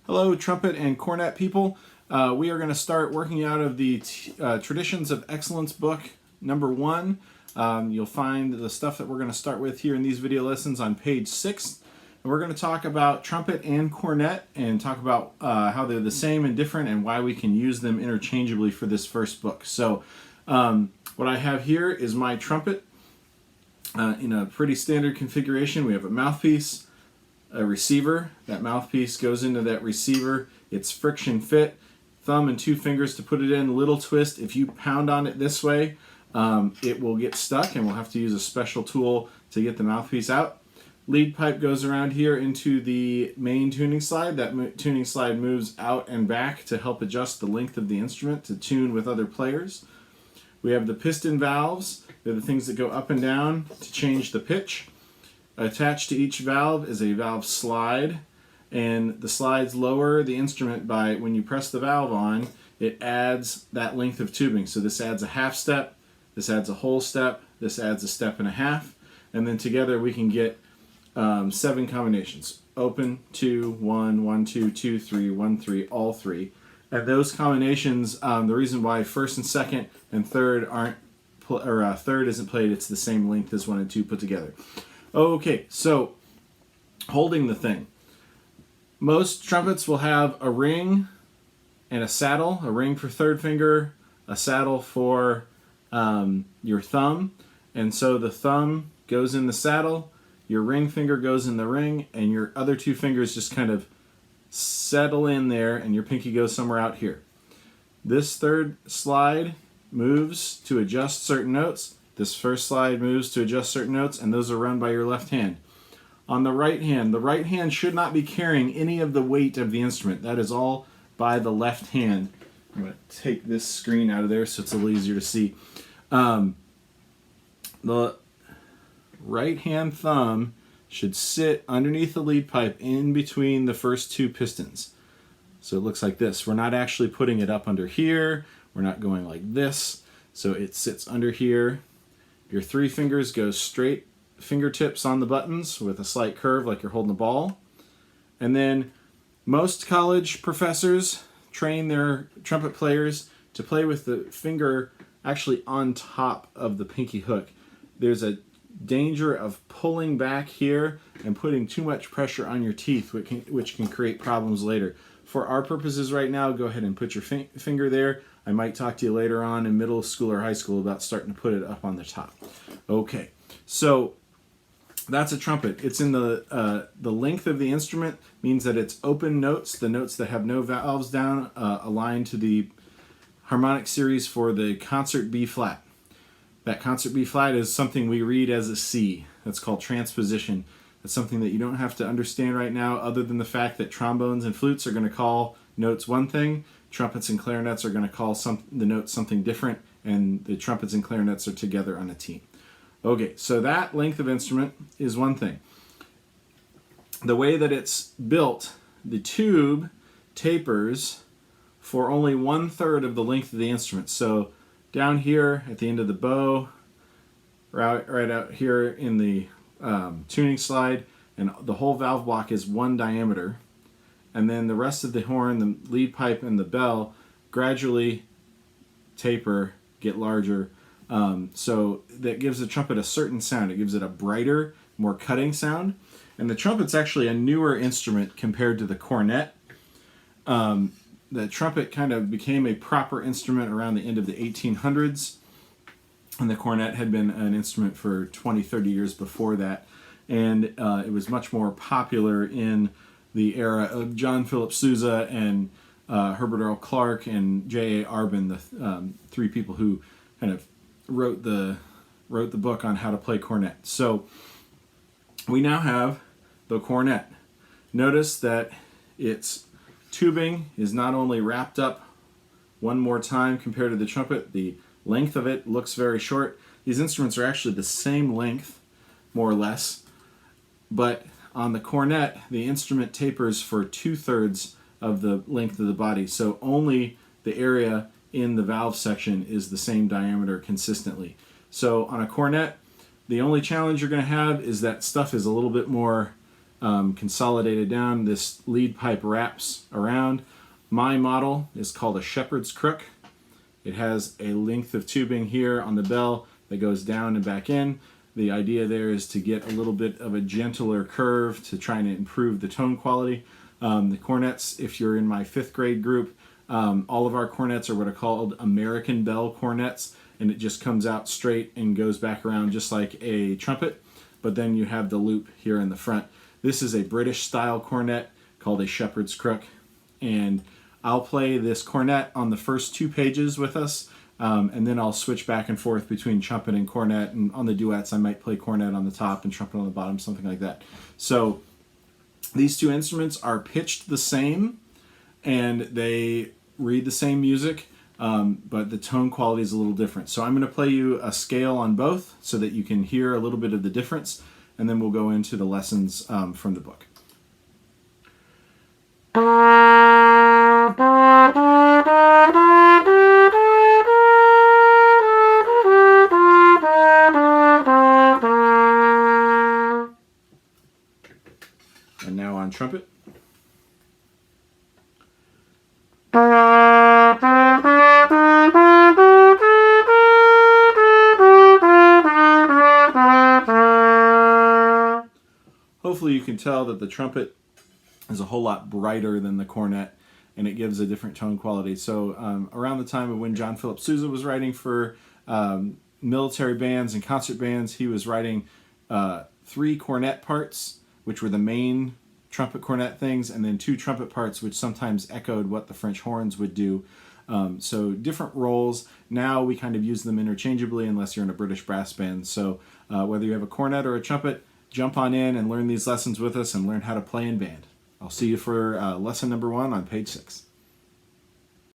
Hello, trumpet and cornet people. We are going to start working out of the Traditions of Excellence book, number 1. You'll find the stuff that we're going to start with here in these video lessons on page 6. And we're going to talk about trumpet and cornet and talk about how they're the same and different and why we can use them interchangeably for this first book. So what I have here is my trumpet in a pretty standard configuration. We have a mouthpiece, a receiver. That mouthpiece goes into that receiver. It's friction fit. Thumb and 2 fingers to put it in. Little twist. If you pound on it this way, it will get stuck and we'll have to use a special tool to get the mouthpiece out. Lead pipe goes around here into the main tuning slide. That tuning slide moves out and back to help adjust the length of the instrument to tune with other players. We have the piston valves. They're the things that go up and down to change the pitch. Attached to each valve is a valve slide, and the slides lower the instrument by, when you press the valve on, it adds that length of tubing. So this adds a half step, this adds a whole step, this adds a step and a half, and then together we can get 7 combinations. Open, 2, 1, 1, 2, 2, 3, 1, 3, all 3. And those combinations, the reason why first and second and third aren't, third isn't played, it's the same length as 1 and 2 put together. Okay, so holding the thing. Most trumpets will have a ring and a saddle, a ring for third finger, a saddle for your thumb. And so the thumb goes in the saddle, your ring finger goes in the ring, and your other 2 fingers just kind of settle in there, and your pinky goes somewhere out here. This third slide moves to adjust certain notes. This first slide moves to adjust certain notes, and those are run by your left hand. On the right hand should not be carrying any of the weight of the instrument. That is all by the left hand. I'm going to take this screen out of there so it's a little easier to see. The right hand thumb should sit underneath the lead pipe in between the first 2 pistons. So it looks like this. We're not actually putting it up under here. We're not going like this. So it sits under here. Your 3 fingers go straight, fingertips on the buttons with a slight curve like you're holding the ball. And then most college professors train their trumpet players to play with the finger actually on top of the pinky hook. There's a danger of pulling back here and putting too much pressure on your teeth, which can create problems later. For our purposes right now, go ahead and put your finger there. I might talk to you later on in middle school or high school about starting to put it up on the top. Okay, so that's a trumpet. It's in the length of the instrument, means that it's open notes, the notes that have no valves down, aligned to the harmonic series for the concert B flat. That concert B flat is something we read as a C. That's called transposition. That's something that you don't have to understand right now, other than the fact that trombones and flutes are going to call notes one thing, trumpets and clarinets are going to call the notes something different, and the trumpets and clarinets are together on a team. Okay, so that length of instrument is one thing. The way that it's built, the tube tapers for only 1/3 of the length of the instrument. So down here at the end of the bow, right out here in the tuning slide, and the whole valve block is 1 diameter. And then the rest of the horn, the lead pipe, and the bell gradually taper, get larger. So that gives the trumpet a certain sound. It gives it a brighter, more cutting sound. And the trumpet's actually a newer instrument compared to the cornet. The trumpet kind of became a proper instrument around the end of the 1800s. And the cornet had been an instrument for 20, 30 years before that. And it was much more popular in the era of John Philip Sousa and Herbert Earl Clark and J.A. Arbin, the 3 people who kind of wrote the book on how to play cornet. So we now have the cornet. Notice that its tubing is not only wrapped up one more time compared to the trumpet, the length of it looks very short. These instruments are actually the same length, more or less, but on the cornet, the instrument tapers for 2/3 of the length of the body, so only the area in the valve section is the same diameter consistently. So on a cornet, the only challenge you're going to have is that stuff is a little bit more consolidated down. This lead pipe wraps around. My model is called a shepherd's crook. It has a length of tubing here on the bell that goes down and back in. The idea there is to get a little bit of a gentler curve to try and improve the tone quality. The cornets, if you're in my 5th grade group, all of our cornets are what are called American bell cornets, and it just comes out straight and goes back around just like a trumpet, but then you have the loop here in the front. This is a British style cornet called a shepherd's crook, and I'll play this cornet on the first 2 pages with us, and then I'll switch back and forth between trumpet and cornet, and on the duets I might play cornet on the top and trumpet on the bottom, something like that. So these 2 instruments are pitched the same, and they read the same music, but the tone quality is a little different. So I'm going to play you a scale on both so that you can hear a little bit of the difference, and then we'll go into the lessons from the book. And now on trumpet. Hopefully you can tell that the trumpet is a whole lot brighter than the cornet, and it gives a different tone quality. So around the time of when John Philip Sousa was writing for military bands and concert bands, he was writing 3 cornet parts, which were the main trumpet cornet things, and then 2 trumpet parts, which sometimes echoed what the French horns would do. So different roles. Now we kind of use them interchangeably unless you're in a British brass band. So whether you have a cornet or a trumpet, jump on in and learn these lessons with us and learn how to play in band. I'll see you for lesson number 1 on page 6.